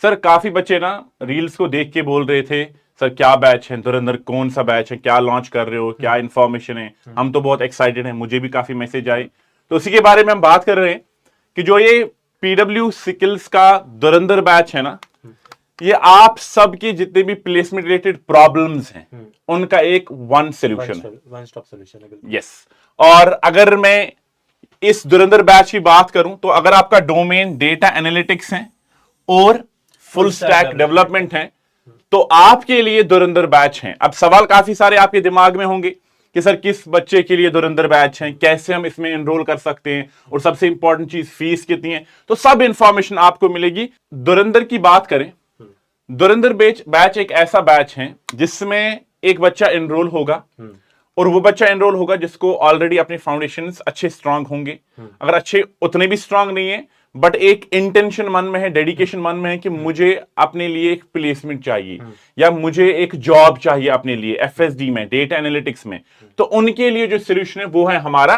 Sir काफी बच्चे ना रील्स को देख के बोल रहे थे सर क्या बैच है धुरंधर, कौन सा बैच है, क्या लॉन्च कर रहे हो, क्या इन्फॉर्मेशन है। हम तो बहुत एक्साइटेड हैं, मुझे भी काफी मैसेज आए, तो उसी के बारे में हम बात कर रहे हैं कि जो ये पीडब्ल्यू स्किल्स का धुरंधर बैच है ना, ये आप सबकी जितने भी प्लेसमेंट रिलेटेड प्रॉब्लम्स हैं उनका एक वन सोल्यूशन है, वन स्टॉप सॉल्यूशन है। यस। और अगर मैं इस धुरंधर बैच की बात करूं तो अगर आपका डोमेन डेटा एनालिटिक्स है और फुल स्टैक डेवलपमेंट है तो आपके लिए धुरंधर बैच है। अब सवाल काफी सारे आपके दिमाग में होंगे कि सर किस बच्चे के लिए धुरंधर बैच है, कैसे हम इसमें एनरोल कर सकते हैं, और सबसे इंपॉर्टेंट चीज फीस कितनी है, तो सब इंफॉर्मेशन आपको मिलेगी। धुरंधर की बात करें, धुरंधर बैच एक ऐसा बैच है जिसमें एक बच्चा एनरोल होगा और वो बच्चा एनरोल होगा जिसको ऑलरेडी अपने फाउंडेशंस अच्छे स्ट्रांग होंगे। अगर अच्छे उतने भी स्ट्रांग नहीं है बट एक इंटेंशन मन में है, डेडिकेशन मन में है कि मुझे अपने लिए एक प्लेसमेंट चाहिए या मुझे एक जॉब चाहिए अपने लिए एफएसडी में, डेटा एनालिटिक्स में, तो उनके लिए जो सोल्यूशन है वो है हमारा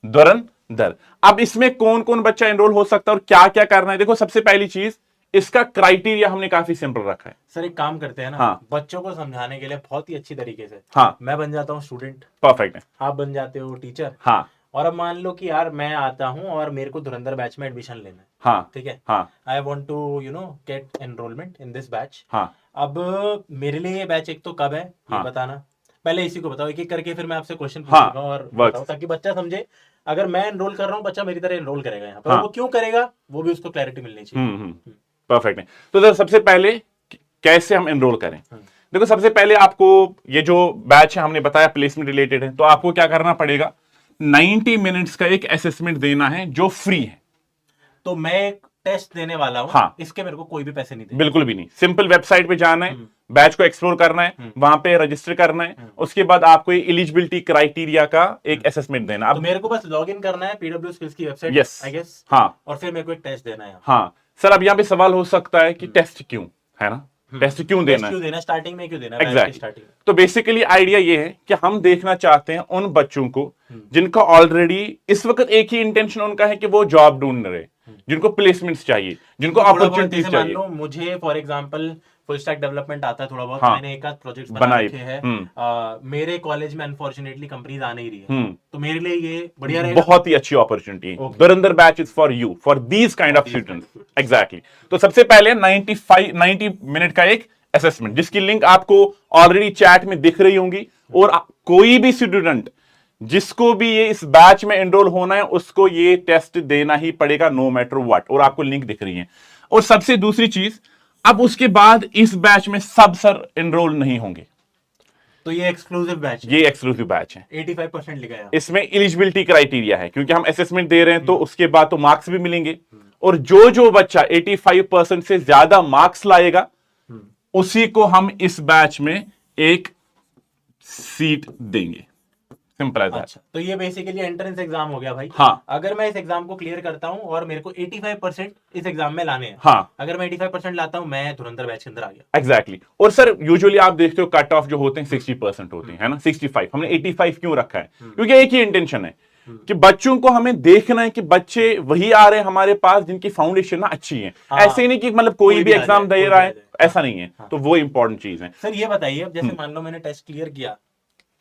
धुरंधर। अब इसमें कौन कौन बच्चा एनरोल हो सकता है और क्या क्या करना है, देखो सबसे पहली चीज इसका क्राइटेरिया हमने काफी सिंपल रखा है। सर एक काम करते हैं ना, हाँ। बच्चों को समझाने के लिए बहुत ही अच्छी तरीके से, हाँ। मैं बन जाता हूँ स्टूडेंट, परफेक्ट है, आप बन जाते हो टीचर। हाँ। और अब मान लो कि यार मैं आता हूँ और मेरे को धुरंधर बैच में एडमिशन लेना है, हाँ। ठीक है, हाँ। I want to get enrolment in this batch. हाँ। अब मेरे लिए ये बैच एक तो कब है ये हाँ। बताना, पहले इसी को बताओ एक एक करके, फिर मैं आपसे क्वेश्चन हाँ, पूछूंगा और बस। बताओ ताकि बच्चा समझे। अगर मैं एनरोल कर रहा हूँ, बच्चा मेरी तरह एनरोल करेगा यहाँ पर, हाँ। वो क्यों करेगा वो भी उसको क्लैरिटी मिलनी चाहिए। परफेक्ट है। तो सर सबसे पहले कैसे हम एनरोल करें, देखो सबसे पहले आपको ये जो बैच है हमने बताया प्लेसमेंट रिलेटेड है, तो आपको क्या करना पड़ेगा, 90 मिनट्स का एक असेसमेंट देना है जो फ्री है। तो मैं एक टेस्ट देने वाला हूँ, हाँ। इसके मेरे को कोई भी पैसे नहीं देने। बिल्कुल भी नहीं, सिंपल वेबसाइट पे जाना है, बैच को एक्सप्लोर करना है, वहां पे रजिस्टर करना है, उसके बाद आपको एलिजिबिलिटी क्राइटेरिया का एक असेसमेंट देना। तो मेरे को बस लॉगिन करना है पीडब्ल्यू स्किल्स की वेबसाइट, यस, आई गेस, हाँ, और फिर मेरे को एक टेस्ट देना है। हाँ सर, अब यहाँ पे सवाल हो सकता है कि टेस्ट क्यों, है ना, टेस्ट क्यों देना है, स्टार्टिंग में क्यों देना है, एग्जैक्टली। स्टार्टिंग। तो बेसिकली आइडिया ये है कि हम देखना चाहते हैं उन बच्चों को जिनका ऑलरेडी इस वक्त एक ही इंटेंशन उनका है कि वो जॉब ढूंढ रहे, जिनको प्लेसमेंट्स चाहिए, जिनको अपॉर्चुनिटीज चाहिए। मान लो मुझे for example full stack development आता है थोड़ा बहुत, हाँ। मैंने एक आध प्रोजेक्ट्स बना रखे हैं, मेरे कॉलेज में अनफॉर्चुनेटली कंपनीज आ नहीं रही है, तो मेरे लिए ये बढ़िया रहेगा, बहुत ही अच्छी अपॉर्चुनिटी है। धुरंधर batch is for you, for these kind of students, exactly. तो सबसे पहले 90 मिनट का एक असेसमेंट जिसकी लिंक आपको ऑलरेडी चैट में दिख रही होंगी, और कोई भी स्टूडेंट जिसको भी ये इस बैच में एनरोल होना है उसको ये टेस्ट देना ही पड़ेगा नो मैटर व्हाट, और आपको लिंक दिख रही है। और सबसे दूसरी चीज, अब उसके बाद इस बैच में सब सर एनरोल नहीं होंगे, तो ये एक्सक्लूसिव बैच है, ये एक्सक्लूसिव बैच है। 85% लिखा है इसमें एलिजिबिलिटी क्राइटेरिया है क्योंकि हम असेसमेंट दे रहे हैं, तो उसके बाद तो मार्क्स भी मिलेंगे, और जो जो बच्चा 85% से ज्यादा मार्क्स लाएगा उसी को हम इस बैच में एक सीट देंगे, सिंपल एज दैट। अच्छा, तो ये बेसिकली एंट्रेंस एग्जाम हो गया भाई। हाँ। अगर मैं इस एग्जाम को क्लियर करता हूं और मेरे को 85% इस एग्जाम में लाने हैं, हाँ। अगर मैं 85% लाता हूं, मैं धुरंधर बैच के अंदर आ गया। एग्जैक्टली। और सर यूजुअली आप देखते हो कट ऑफ जो होते हैं 60% होते हैं, है ना, 65। हमने 85 क्यों रखा है, क्योंकि एक ही इंटेंशन है कि बच्चों को हमें देखना है कि बच्चे वही आ रहे हैं हमारे पास जिनकी फाउंडेशन ना अच्छी है। ऐसे ही नहीं कि मतलब कोई भी एग्जाम दे रहा है, ऐसा नहीं है। तो वो इंपॉर्टेंट चीज है। सर ये बताइए, अब जैसे मान लो मैंने टेस्ट क्लियर किया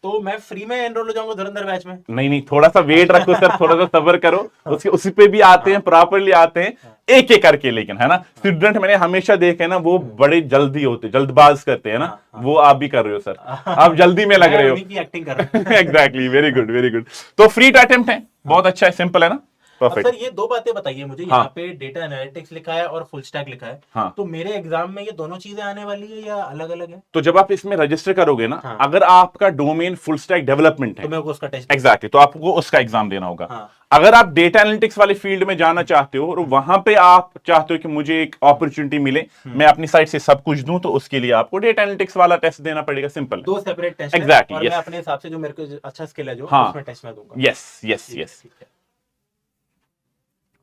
तो मैं फ्री में एनरोल हो जाऊंगा धुरंधर बैच में? नहीं, थोड़ा सा वेट रखो सर, थोड़ा सा सब्र करो, उसके उसी पे भी आते हैं, प्रॉपरली आते हैं, एक एक करके। लेकिन है ना, स्टूडेंट मैंने हमेशा देखे ना, वो बड़े जल्दी होते, जल्दबाज करते हैं ना, वो आप भी कर रहे हो सर, आप जल्दी में लग रहे हो, एक्टिंग कर रहे हैं। Exactly, very good, very good. तो फ्री अटेम्प्ट है, बहुत अच्छा है, सिंपल है ना, परफेक्ट। सर ये दो बातें बताइए मुझे, यहाँ पे डेटा एनालिटिक्स लिखा है और फुल स्टैक लिखा है, हाँ। तो मेरे एग्जाम में ये दोनों चीजें आने वाली है या अलग अलग है? तो जब आप इसमें रजिस्टर करोगे ना, अगर आपका डोमेन फुल स्टैक डेवलपमेंट है तो मैं उसका टेस्ट, एग्जैक्टली, तो आपको उसका एग्जाम देना होगा। हाँ। अगर आप डेटा एनालिटिक्स वाले फील्ड में जाना चाहते हो और वहां पे आप चाहते हो कि मुझे एक अपॉर्चुनिटी मिले, मैं अपनी साइड से सब कुछ दूं, तो उसके लिए आपको डेटा एनालिटिक्स वाला टेस्ट देना पड़ेगा, सिंपल। दो सेपरेट टेस्ट एग्जैक्टली, मैं अपने हिसाब से जो मेरे को अच्छा स्किल है जो हाँ, उसमें टेस्ट में दूंगा। यस यस यस,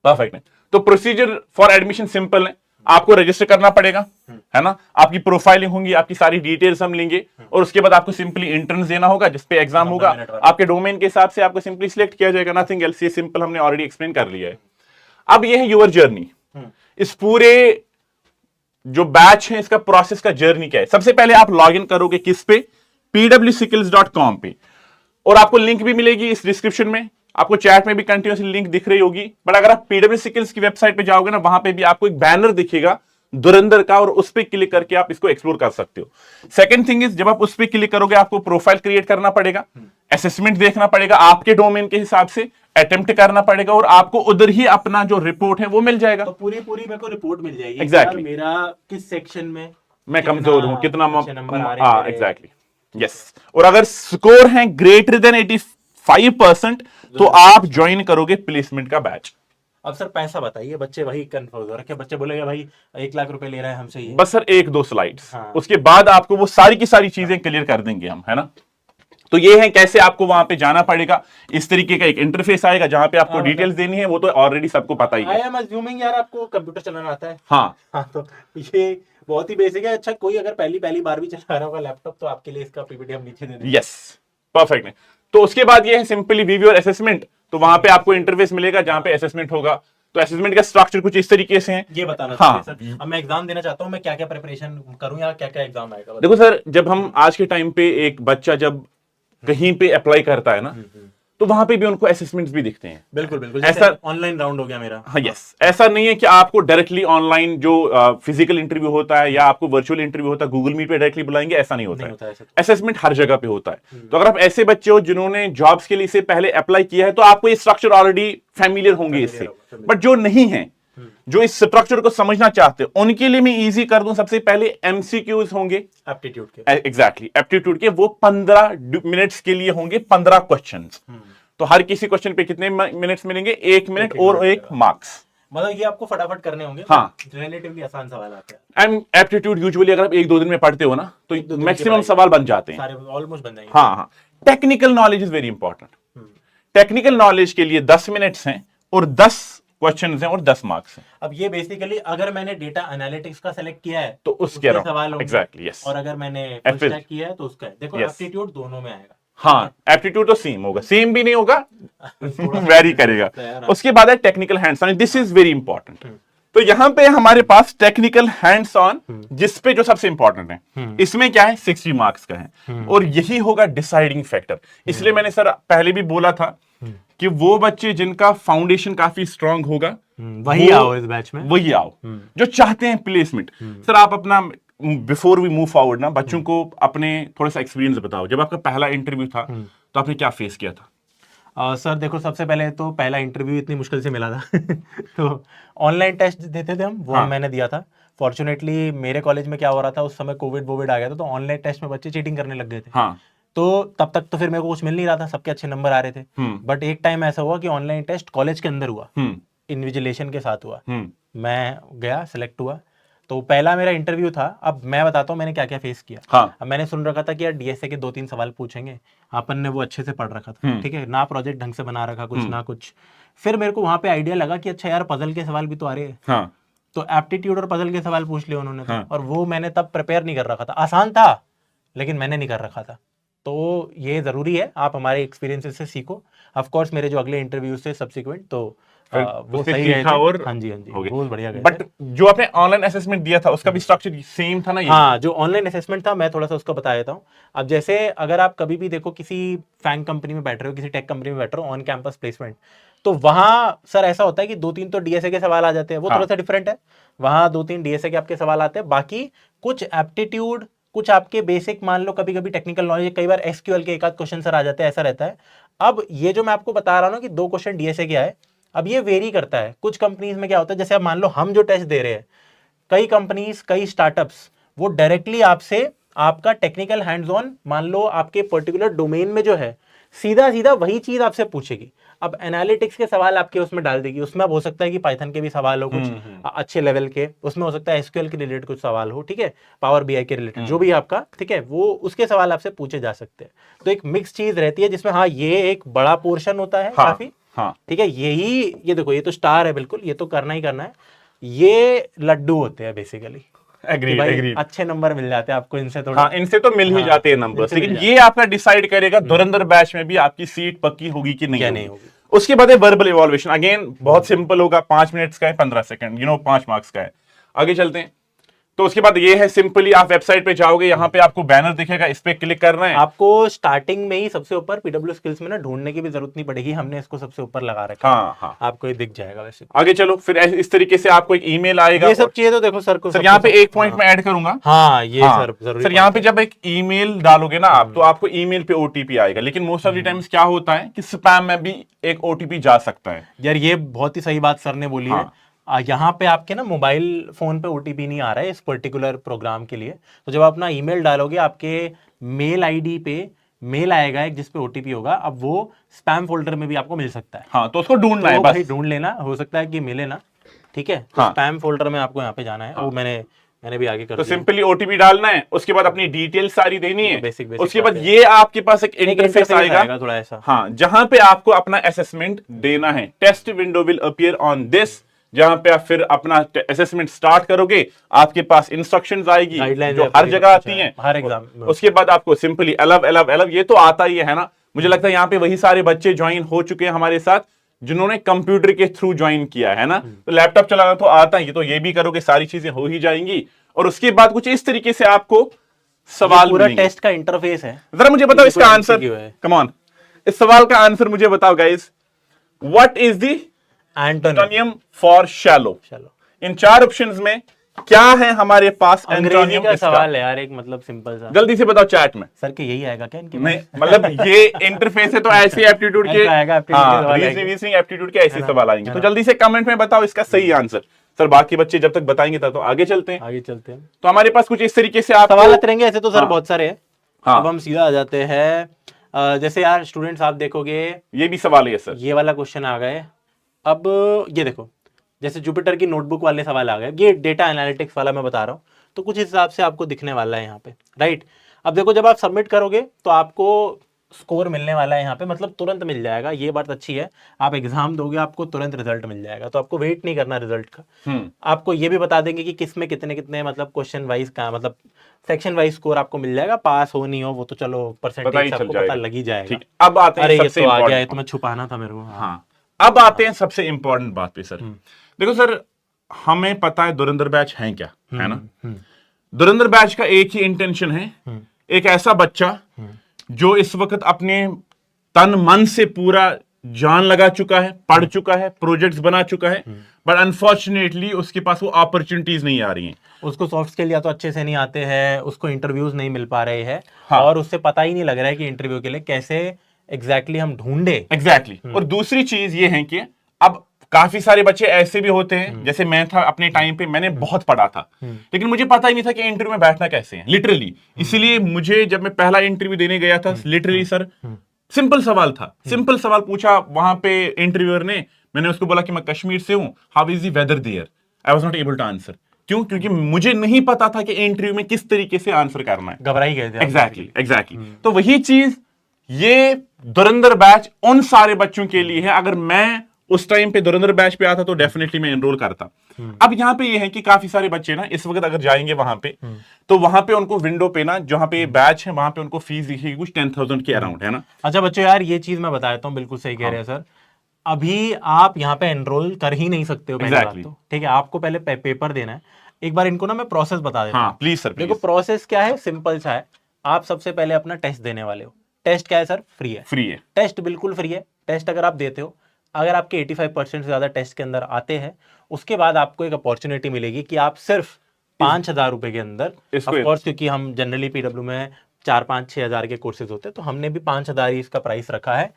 परफेक्ट है। तो प्रोसीजर फॉर एडमिशन सिंपल है, आपको रजिस्टर करना पड़ेगा, है ना, आपकी प्रोफाइलिंग होगी, आपकी सारी डिटेल्स हम लेंगे, और उसके बाद आपको सिंपली एंट्रेंस देना होगा जिसपे एग्जाम होगा, आपके डोमेन के हिसाब से आपको सिंपली सिलेक्ट किया जाएगा, नथिंग एल्स। ये सिंपल हमने ऑलरेडी एक्सप्लेन कर लिया है। अब ये है योर जर्नी। इस पूरे जो बैच है इसका प्रोसेस का जर्नी क्या है। सबसे पहले आप लॉग इन करोगे किस पे, pwskills.com पे, और आपको लिंक भी मिलेगी इस डिस्क्रिप्शन में, आपको चैट में भी कंटिन्यूसली लिंक दिख रही होगी। बट अगर आप पीडब्ल्यू स्किल्स की वेबसाइट पे जाओगे ना, वहां पे भी आपको एक बैनर दिखेगा धुरंधर का, और उस पर क्लिक करके आप इसको एक्सप्लोर कर सकते हो। सेकंड थिंग इज, जब आप उस पर क्लिक करोगे आपको प्रोफाइल क्रिएट करना पड़ेगा, असेसमेंट देखना पड़ेगा आपके डोमेन के हिसाब से, अटेम्प्ट करना पड़ेगा, और आपको उधर ही अपना जो रिपोर्ट है वो मिल जाएगा। तो पूरी मेरे को रिपोर्ट मिल जाएगी Exactly. मेरा किस सेक्शन में मैं कमजोर हूं, कितना नंबर आ रहे हैं मेरे। Exactly, yes. और अगर स्कोर है ग्रेटर देन 85% तो आप ज्वाइन करोगे प्लेसमेंट का बैच। अब सर पैसा बताइए, बच्चे वही कंफ्यूज हो रखे, बच्चे बोलेंगे भाई 1 लाख रुपए ले रहे हैं हमसे ये। बस सर 1-2 स्लाइड्स, हाँ। उसके बाद आपको वो सारी की सारी चीजें क्लियर कर देंगे हम, है ना। तो ये है कैसे आपको वहां पे जाना पड़ेगा। इस तरीके का एक इंटरफेस आएगा जहां पे आपको डिटेल्स देनी है, वो तो ऑलरेडी सबको पता ही आई है। एम अज्यूमिंग यार आपको कंप्यूटर चलाना आता है। हाँ, हाँ, तो ये बहुत ही बेसिक है। अच्छा, कोई अगर पहली बार भी चला रहा होगा लैपटॉप, तो आपके लिए इसका पीपीटी हम नीचे दे देंगे। यस, परफेक्ट है। तो उसके बाद ये है सिंपली वी योर असेसमेंट। तो वहां पे आपको इंटरफेस मिलेगा जहां पे असेसमेंट होगा। तो असेसमेंट का स्ट्रक्चर कुछ इस तरीके से है। ये बताना हाँ। चाहिए सर। अब मैं एग्जाम देना चाहता हूँ, मैं क्या क्या प्रिपरेशन करूँ या क्या क्या एग्जाम आएगा? देखो सर, जब हम आज के टाइम पे एक बच्चा जब कहीं पे अप्लाई करता है ना, तो वहां पे भी उनको असेसमेंट्स भी दिखते हैं। बिल्कुल बिल्कुल, ऐसा ऐसा ऑनलाइन राउंड हो गया मेरा। हाँ, यस। ऐसा नहीं है कि आपको डायरेक्टली ऑनलाइन जो फिजिकल इंटरव्यू होता है या आपको वर्चुअल इंटरव्यू होता है गूगल मीट पे डायरेक्टली बुलाएंगे, ऐसा नहीं होता है। असेसमेंट हर जगह पे होता है। तो अगर आप ऐसे बच्चे हो जिन्होंने जॉब्स के लिए से पहले अप्लाई किया है, तो आपको ये स्ट्रक्चर ऑलरेडी फैमिलियर होंगे इससे। बट जो नहीं है, जो इस स्ट्रक्चर को समझना चाहते हैं, उनके लिए मैं इजी कर दूं। सबसे पहले एमसीक्यूज होंगे एप्टीट्यूड के, एग्जैक्टली एप्टीट्यूड के, वो 15 मिनट्स के लिए होंगे, 15 क्वेश्चंस। तो हर किसी क्वेश्चन पे कितने मिनट्स मिलेंगे? 1 मिनट और 1 मार्क्स। मतलब ये आपको फटाफट करने होंगे। हाँ, रिलेटिवली आसान सवाल आते हैं। एंड एप्टीट्यूड यूजुअली अगर आप 1-2 दिन में पढ़ते हो ना, तो मैक्सिमम सवाल बन जाते हैं, सारे ऑलमोस्ट बन जाएंगे। हाँ हाँ। Technical knowledge is very important. Technical knowledge के लिए 10 मिनट्स हैं और 10 क्वेश्चंस हैं और 10 मार्क्स हैं। अब ये बेसिकली अगर मैंने डेटा एनालिटिक्स का सेलेक्ट किया है तो उसके सवाल होंगे। Exactly, yes. और अगर मैंने फुल स्टैक किया है तो उसका है। देखो, एप्टीट्यूड दोनों में आएगा। हाँ, एप्टीट्यूड तो सेम होगा, सेम भी नहीं होगा, वेरी करेगा। उसके बाद है technical hands on, this is very important. तो यहां पे हमारे पास टेक्निकल हैंड्स ऑन, जिस पे जो सबसे इंपॉर्टेंट है, इसमें क्या है 60 मार्क्स का है, और यही होगा डिसाइडिंग फैक्टर। इसलिए मैंने सर पहले भी बोला था कि वो बच्चे जिनका फाउंडेशन काफी स्ट्रांग होगा वही आओ इस बैच में, वही आओ जो चाहते हैं प्लेसमेंट। सर आप अपना बिफोर वी मूव फॉरवर्ड ना, बच्चों को अपने थोड़ा सा एक्सपीरियंस बताओ। जब आपका पहला इंटरव्यू था तो आपने क्या फेस किया था? सर देखो, सबसे पहले तो पहला इंटरव्यू इतनी मुश्किल से मिला था तो ऑनलाइन टेस्ट देते थे हम, वो मैंने दिया था। फॉर्चुनेटली मेरे कॉलेज में क्या हो रहा था उस समय, कोविड आ गया था, तो ऑनलाइन टेस्ट में बच्चे चीटिंग करने लग गए थे। हाँ। तो तब तक तो फिर मेरे को कुछ मिल नहीं रहा था, सबके अच्छे नंबर आ रहे थे। बट एक टाइम ऐसा हुआ कि ऑनलाइन टेस्ट कॉलेज के अंदर हुआ, इन्विजिलेशन के साथ हुआ। मैं गया, सिलेक्ट हुआ, तो पहला मेरा इंटरव्यू था। अब मैं बताता हूँ मैंने क्या क्या फेस किया। हाँ। अब मैंने सुन रखा था कि यार डीएसए के 2-3 सवाल पूछेंगे, अपन ने वो अच्छे से पढ़ रखा था, ठीक है ना, प्रोजेक्ट ढंग से बना रखा, कुछ ना कुछ। फिर मेरे को वहां पे आइडिया लगा कि अच्छा यार पजल के सवाल भी तो आ रहे हैं। हाँ। तो एप्टीट्यूड और पजल के सवाल पूछ लिए उन्होंने तो, और वो मैंने तब प्रिपेयर नहीं कर रखा था। आसान था लेकिन मैंने नहीं कर रखा था। तो ये जरूरी है, आप हमारे एक्सपीरियंसेस से सीखो। ऑफ कोर्स मेरे जो अगले इंटरव्यू से सब्सिक्वेंट, तो वो सही गए थे। और हाँ जी बहुत बढ़िया गए। बट जो आपने ऑनलाइन असेसमेंट दिया था उसका भी स्ट्रक्चर सेम था ना? हाँ, जो ऑनलाइन असेसमेंट था मैं थोड़ा सा उसको बता देता हूँ। अब जैसे अगर आप कभी भी देखो किसी फैंग कंपनी में बैठ रहे हो, किसी टेक कंपनी में बैठ रहे हो, ऑन कैंपस प्लेसमेंट, तो वहां सर ऐसा होता है कि 2-3 तो डीएसए के सवाल आ जाते हैं, वो थोड़ा सा डिफरेंट है। वहां 2-3 डीएसए के आपके सवाल आते हैं, बाकी कुछ एप्टीट्यूड, कुछ आपके बेसिक, मान लो कभी कभी टेक्निकल नॉलेज, कई बार एसक्यूएल के 1-आध क्वेश्चन सर आ जाते हैं, ऐसा रहता है। अब ये जो मैं आपको बता रहा हूँ ना कि 2 क्वेश्चन डीएसए के आए, अब ये वेरी करता है। कुछ कंपनीज में क्या होता है, जैसे अब मान लो हम जो टेस्ट दे रहे हैं, कई कंपनीज, कई स्टार्टअप्स वो डायरेक्टली आपसे आपका टेक्निकल हैंड्स ऑन, मान लो आपके पर्टिकुलर डोमेन में जो है, सीधा सीधा वही चीज आपसे पूछेगी। अब एनालिटिक्स के सवाल आपके उसमें डाल देगी, उसमें अब हो सकता है कि पाइथन के भी सवाल हो कुछ अच्छे लेवल के, उसमें हो सकता है एसक्यूएल के रिलेटेड कुछ सवाल हो, ठीक है, पावर बीआई के रिलेटेड जो भी आपका, ठीक है, वो उसके सवाल आपसे पूछे जा सकते हैं। तो एक मिक्स चीज रहती है जिसमें हाँ ये एक बड़ा पोर्शन होता है काफी, ठीक है। यही ये देखो, ये तो स्टार है बिल्कुल, ये तो करना ही करना है। ये लड्डू होते हैं बेसिकली। एग्रीड। अच्छे नंबर मिल जाते हैं आपको इनसे, थोड़ा हाँ, इनसे तो मिल ही जाते हैं नंबर्स, लेकिन ये आपका डिसाइड करेगा धुरंधर बैच में भी आपकी सीट पक्की होगी कि नहीं होगी। उसके बाद है वर्बल इवोल्यूशन, अगेन बहुत सिंपल होगा, 5 मिनट्स का है, 15 सेकंड, 5 मार्क्स का है। आगे चलते हैं। तो उसके बाद ये है सिंपली आप वेबसाइट पे जाओगे, यहाँ पे आपको बैनर दिखेगा, इस पे क्लिक करना है। आपको स्टार्टिंग में ही सबसे ऊपर पीडब्ल्यू स्किल्स में ना ढूंढने की भी जरूरत नहीं पड़ेगी, हमने इसको सबसे ऊपर लगा रखा है। हाँ हाँ, आपको ये दिख जाएगा वैसे। आगे चलो, फिर इस तरीके से आपको एक ईमेल आएगा। ये सब चीजें तो देखो सर को सर यहाँ पे एक पॉइंट मैं ऐड करूंगा। हाँ ये हाँ, सर जरूरी सर यहाँ पे जब एक ईमेल डालोगे ना आप, तो आपको ईमेल पे ओटीपी आएगा, लेकिन मोस्ट ऑफ द टाइम्स क्या होता है कि स्पैम में भी एक ओटीपी जा सकता है। यार ये बहुत ही सही बात सर ने बोली है। यहाँ पे आपके ना मोबाइल फोन पे ओटीपी नहीं आ रहा है इस पर्टिकुलर प्रोग्राम के लिए, तो जब आप अपना ईमेल डालोगे आपके मेल आईडी पे मेल आएगा एक जिसपे ओटीपी होगा, अब वो स्पैम फोल्डर में भी आपको मिल सकता है। हाँ, तो उसको ढूंढना तो है बस। भाई ढूंढ लेना, हो सकता है कि मिले ना, ठीक है। तो हाँ। स्पैम फोल्डर में आपको यहाँ पे जाना है, वो मैंने भी आगे कर तो दिया। सिंपली ओटीपी डालना है, उसके बाद अपनी डिटेल सारी देनी है। बेसिक उसके बाद बात ये आपके पास एक इंटरफेस आएगा थोड़ा ऐसा। हाँ, जहां पे आपको अपना असेसमेंट देना है। Test window will appear on this, जहां पे आप फिर अपना असेसमेंट स्टार्ट करोगे, आपके पास इंस्ट्रक्शंस आएगी जो हर जगह आती हैं, हर एग्जाम में। उसके बाद आपको सिंपली अलव अलव अलव, ये तो आता ही है ना। मुझे लगता है यहाँ पे वही सारे बच्चे ज्वाइन हो चुके हैं हमारे साथ जिन्होंने कंप्यूटर के थ्रू ज्वाइन किया है ना। तो लैपटॉप चलाना तो आता ही, तो ये भी करोगे, सारी चीजें हो ही जाएंगी। और उसके बाद कुछ इस तरीके से आपको सवाल पूरा मिलेंगे। टेस्ट का इंटरफेस है। जरा मुझे बताओ इसका आंसर, कम ऑन, इस सवाल का आंसर मुझे बताओ guys. What is the antonym for shallow? In 4 options में क्या है हमारे पास अंग्रेजी एंटोनिम? का सवाल है यार, एक मतलब सिंपल सा। जल्दी से बताओ चैट में। सर के यही आएगा क्या इनके? नहीं, मतलब ये इंटरफेस है तो ऐसे एप्टीट्यूड के, रीजनिंग एप्टीट्यूड के ऐसे सवाल आएंगे। तो जल्दी से कमेंट में बताओ इसका सही आंसर। सर बाकी बच्चे जब तक बताएंगे तब तो आगे चलते हैं। तो हमारे पास कुछ इस तरीके से आप सवाल आते रहेंगे ऐसे तो सर बहुत सारे हैं। हाँ। अब हम सीधा आ जाते हैं, जैसे यार स्टूडेंट्स आप देखोगे ये भी सवाल है सर, ये वाला क्वेश्चन आ गए। अब ये देखो, जैसे जुपिटर की नोटबुक वाले सवाल आ गए, ये डेटा एनालिटिक्स वाला मैं बता रहा हूँ, तो कुछ हिसाब से आपको दिखने वाला है यहाँ पे, राइट। अब देखो जब आप सबमिट करोगे तो आपको स्कोर मिलने वाला है यहाँ पे, मतलब तुरंत मिल जाएगा। ये बात अच्छी है, आप एग्जाम दोगे आपको तुरंत रिजल्ट मिल जाएगा, तो आपको वेट नहीं करना रिजल्ट का। आपको ये भी बता देंगे कि किस में कितने कितने मतलब क्वेश्चन वाइज का मतलब सेक्शन वाइज स्कोर आपको मिल जाएगा। पास हो नहीं हो वो तो चलो परसेंटेज आपको पता लग ही जाएगा। ठीक, अब आते हैं अरे ये सबसे तो आ गया है, इम्पोर्टेंट। तुम्हें छुपाना था मेरे को। हाँ, अब आते हैं सबसे इंपॉर्टेंट बात पे सर। देखो सर, हमें पता है धुरंधर बैच है क्या, है ना। धुरंधर बैच का एक ही इंटेंशन है, एक ऐसा बच्चा जो इस वक्त अपने तन मन से पूरा जान लगा चुका है, पढ़ चुका है, प्रोजेक्ट्स बना चुका है, बट अनफॉर्चुनेटली उसके पास वो अपॉर्चुनिटीज नहीं आ रही हैं। उसको सॉफ्ट स्किल या तो अच्छे से नहीं आते हैं, उसको इंटरव्यूज नहीं मिल पा रहे हैं। हाँ। और उससे पता ही नहीं लग रहा है कि इंटरव्यू के लिए कैसे एग्जैक्टली हम ढूंढे। एग्जैक्टली। और दूसरी चीज ये है कि अब काफी सारे बच्चे ऐसे भी होते हैं, जैसे मैं था अपने टाइम पे, मैंने बहुत पढ़ा था, लेकिन मुझे पता ही नहीं था कि इंटरव्यू में बैठना कैसे है, लिटरली। इसलिए मुझे जब मैं पहला इंटरव्यू देने गया था, लिटरली सर सिंपल सवाल था, सिंपल सवाल पूछा वहां पे इंटरव्यूअर ने। मैंने उसको बोला कि मैं कश्मीर से हूं, how is the weather there? I was not able to answer. क्यों? क्योंकि मुझे नहीं पता था कि इंटरव्यू में किस तरीके से आंसर करना है। घबरा ही गए थे। एग्जैक्टली। तो वही चीज ये धुरंधर बैच उन सारे बच्चों के लिए है। अगर मैं उस टाइम पे धुरंधर बैच पे आता तो डेफिनेटली मैं एनरोल करता। अब यहाँ पे ये है कि काफी सारे बच्चे ना इस वक्त अगर जाएंगे वहां पे, तो वहां पे उनको विंडो पे ना जहां पे बैच है वहां पे उनको फीस दिखेगी कुछ 10,000 के अराउंड, है ना। अच्छा बच्चों, यार ये चीज मैं बता देता हूँ, बिल्कुल सही कह रहे हैं सर। अभी आप यहाँ पे एनरोल कर ही नहीं सकते हो पहले बात तो, ठीक है। आपको पहले पेपर देना है। एक बार इनको ना मैं प्रोसेस बता देता हूँ। Please sir. देखो प्रोसेस क्या है, सिंपल सा है। आप सबसे पहले अपना टेस्ट देने वाले हो। टेस्ट क्या है सर? फ्री है। फ्री है टेस्ट, बिल्कुल फ्री है। टेस्ट अगर आप देते हो, अगर आपके 85% से ज्यादा टेस्ट के अंदर आते हैं, उसके बाद आपको एक अपॉर्चुनिटी मिलेगी कि आप सिर्फ 5,000 रुपए के अंदर, ऑफकोर्स क्योंकि हम जनरली पीडब्ल्यू में 4-5-6 हजार के कोर्सेज होते हैं, तो हमने भी 5,000 ही इसका प्राइस रखा है।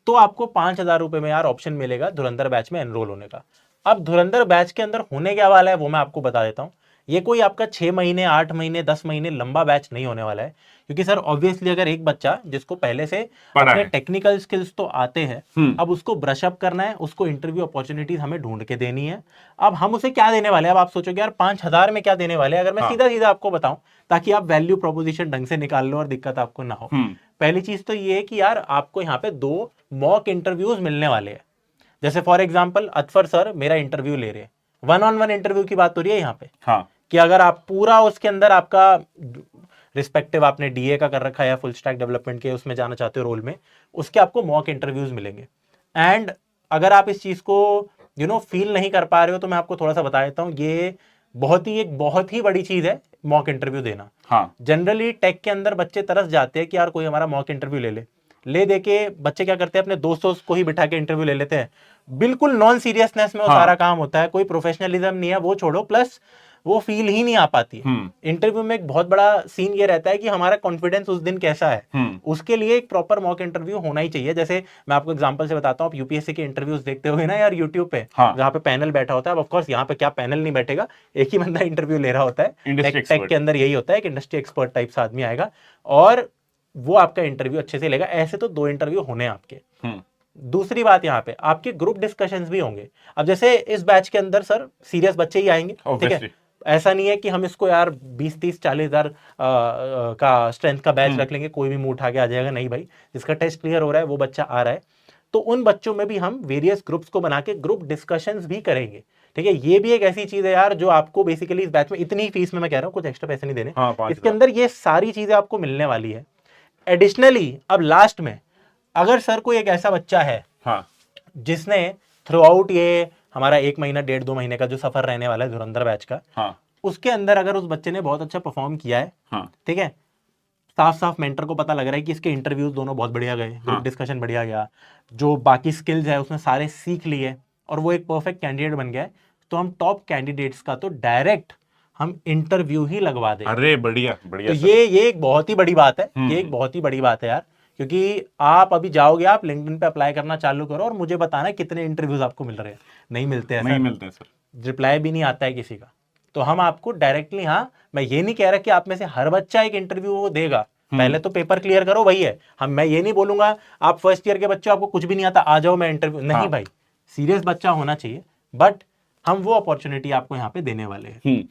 तो आपको 5,000 रुपए में यार ऑप्शन मिलेगा धुरंधर बैच में एनरोल होने का। अब धुरंधर बैच के अंदर होने क्या वाला है वो मैं आपको बता देता हूँ। ये कोई आपका 6 महीने 8 महीने 10 महीने लंबा बैच नहीं होने वाला है, क्योंकि सर ऑब्वियसली अगर एक बच्चा जिसको पहले से अपने टेक्निकल स्किल्स तो आते हैं, अब उसको ब्रश अप करना है, उसको इंटरव्यू अपॉर्चुनिटीज हमें ढूंढ के देनी है। अब हम उसे क्या देने वाले हैं? अब आप सोचोगे यार 5,000 में क्या देने वाले हैं? अगर मैं सीधा सीधा आपको बताऊं ताकि आप वैल्यू प्रोपोजिशन ढंग से निकाल लो और दिक्कत आपको ना हो। पहली चीज तो ये है कि यार आपको यहाँ पे 2 मॉक इंटरव्यूज मिलने वाले हैं। जैसे फॉर एग्जाम्पल अतफर सर मेरा इंटरव्यू ले रहे हैं, 1-on-1 इंटरव्यू की बात हो रही है यहाँ पे। कि अगर आप पूरा उसके अंदर आपका रिस्पेक्टिव आपने डीए का कर रखा है या फुल स्टैक डेवलपमेंट के उसमें जाना चाहते हो रोल में, उसके आपको मॉक इंटरव्यूज मिलेंगे। एंड अगर आप इस चीज को फील नहीं कर पा रहे हो, तो मैं आपको थोड़ा सा बता देता हूँ। ये एक बहुत ही बड़ी चीज है मॉक इंटरव्यू देना। हाँ जनरली टेक के अंदर बच्चे तरस जाते हैं कि यार कोई हमारा मॉक इंटरव्यू ले दे के बच्चे क्या करते हैं, अपने दोस्तों को ही बिठा के इंटरव्यू ले लेते हैं। बिल्कुल नॉन सीरियसनेस में वो सारा काम होता है, कोई प्रोफेशनलिज्म नहीं है, वो छोड़ो, प्लस वो फील ही नहीं आ पाती है। इंटरव्यू में एक बहुत बड़ा सीन ये रहता है कि हमारा कॉन्फिडेंस उस दिन कैसा है, उसके लिए एक प्रॉपर मॉक इंटरव्यू होना ही चाहिए। जैसे मैं आपको एग्जांपल से बताता हूँ, आप यूपीएससी के इंटरव्यूज देखते हो ना यार यूट्यूब पे, जहाँ पे पैनल बैठा होता है। ऑफ कोर्स यहाँ पे क्या पैनल नहीं बैठेगा, एक ही बंदा इंटरव्यू ले रहा होता है। टेक के अंदर यही होता है कि इंडस्ट्री एक्सपर्ट टाइप से आदमी आएगा और वो आपका इंटरव्यू अच्छे से लेगा। ऐसे तो 2 इंटरव्यू होने आपके। दूसरी बात, यहाँ पे आपके ग्रुप डिस्कशंस भी होंगे। अब जैसे इस बैच के अंदर सर सीरियस बच्चे ही आएंगे, ठीक है, ऐसा नहीं है कि हम इसको यार 20, 30, 40 हजार का स्ट्रेंथ का बैच रख लेंगे, कोई भी मुंह उठा के आ जाएगा। नहीं भाई, जिसका टेस्ट क्लियर हो रहा है वो बच्चा आ रहा है, तो उन बच्चों में भी हम वेरियस ग्रुप्स को बना के ग्रुप डिस्कशंस भी करेंगे, ठीक है। ये भी एक ऐसी चीज है यार जो आपको बेसिकली इस बैच में, इतनी फीस में मैं कह रहा हूँ, कुछ एक्स्ट्रा पैसे नहीं देने, इसके अंदर ये सारी चीजें आपको मिलने वाली है। एडिशनली अब लास्ट में अगर सर कोई एक ऐसा बच्चा है जिसने थ्रू आउट ये हमारा 1 महीना 1.5-2 महीने का जो सफर रहने वाला है धुरंधर बैच का, उसके अंदर अगर उस बच्चे ने बहुत अच्छा परफॉर्म किया है, ठीक है, साफ साफ मेंटर को पता लग रहा है कि इसके इंटरव्यूज दोनों बहुत बढ़िया गए, ग्रुप डिस्कशन बढ़िया गया, जो बाकी स्किल्स है उसने सारे सीख लिए और वो एक परफेक्ट कैंडिडेट बन गया है, तो हम टॉप कैंडिडेट्स का तो डायरेक्ट हम इंटरव्यू ही लगवा दें। अरे बढ़िया बढ़िया। तो ये एक बहुत ही बड़ी बात है, ये एक बहुत ही बड़ी बात है यार, क्योंकि आप अभी जाओगे, आप लिंक्डइन पे अप्लाई करना चालू करो और मुझे बताना कितने इंटरव्यूज आपको मिल रहे हैं। नहीं मिलते हैं, नहीं मिलते हैं सर, रिप्लाई भी नहीं आता है किसी का। तो हम आपको डायरेक्टली, हाँ मैं ये नहीं कह रहा कि आप में से हर बच्चा एक इंटरव्यू वो देगा, पहले तो पेपर क्लियर करो, वही है। मैं ये नहीं बोलूंगा आप फर्स्ट ईयर के बच्चे आपको कुछ भी नहीं आता आ जाओ मैं इंटरव्यू, नहीं भाई, सीरियस बच्चा होना चाहिए, बट हम वो अपॉर्चुनिटी आपको यहाँ पे देने वाले हैं।